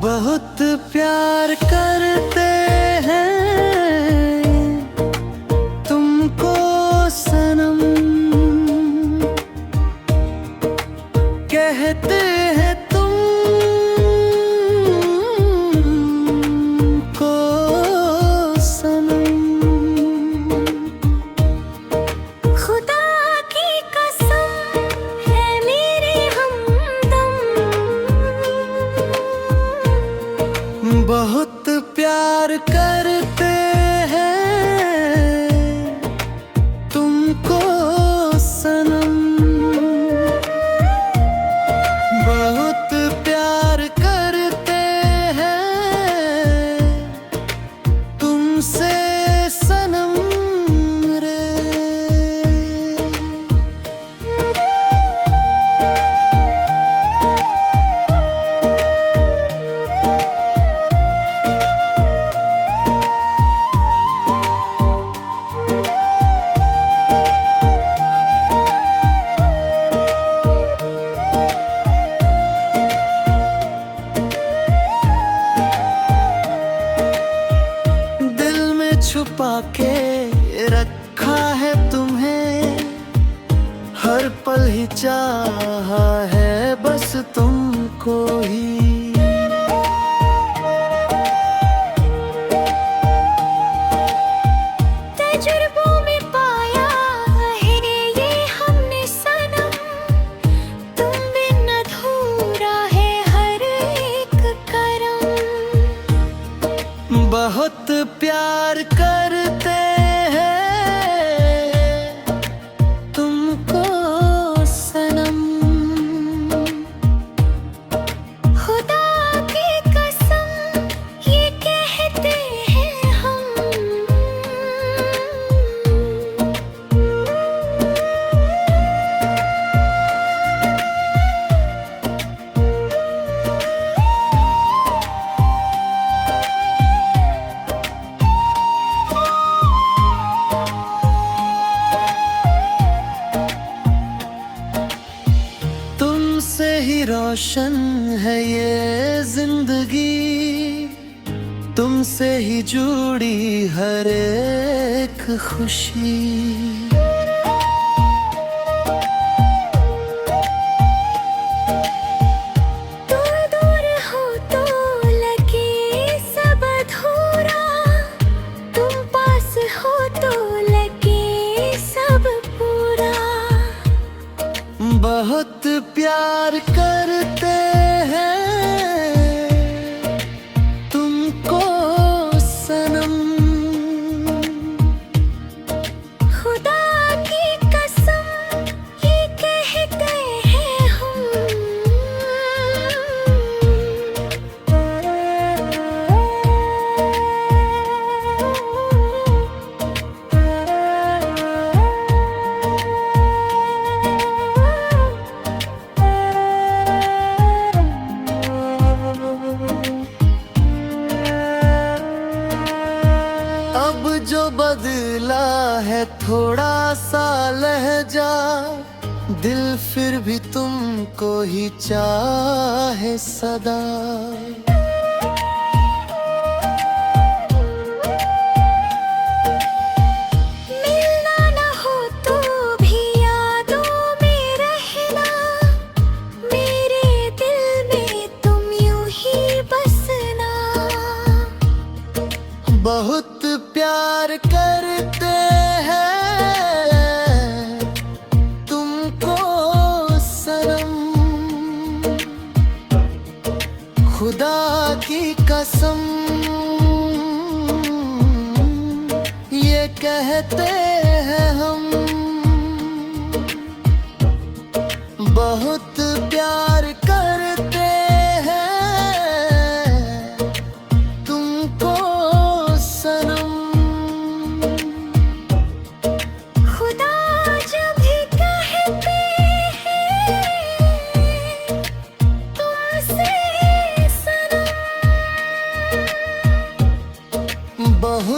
बहुत प्यार करते हैं तुमको सनम, कहते हैं तुमको सनम। खुदा की कसम है मेरे हमदम, बहुत प्यार करते हैं तुमको सनम, बहुत प्यार करते हैं तुमसे सनम रे। छुपा के रखा है तुम्हें, हर पल ही चाहा है बस तुमको ही। तजुर्बों में पाया है ये हमने सनम, तुम बिन अधूरा है हर एक करम। बहुत प्यार करते हैं तुमको सनम, खुदा की कसम ये कहते हैं हम। तुमसे ही रोशन है ये जिंदगी, तुमसे ही जुड़ी हर एक खुशी। दूर दूर हो तो लगे सब अधूरा, तुम पास हो तो लगे सब पूरा। बहुत प्यार करते हैं तुमको सनम, खुदा की कसम ये कहते हैं हम। अब जो बदला है थोड़ा सा लहजा, दिल फिर भी तुमको ही चाहे सदा। मिलना ना हो तो भी यादों में रहना, मेरे दिल में तुम यूं ही बसना। बहुत प्यार करते हैं तुमको सनम, खुदा की कसम ये कहते हैं हम। बहुत प्यार करते हैं तुमको सनम, खुदा जब भी कहते हैं तुमसे सनम। बहुत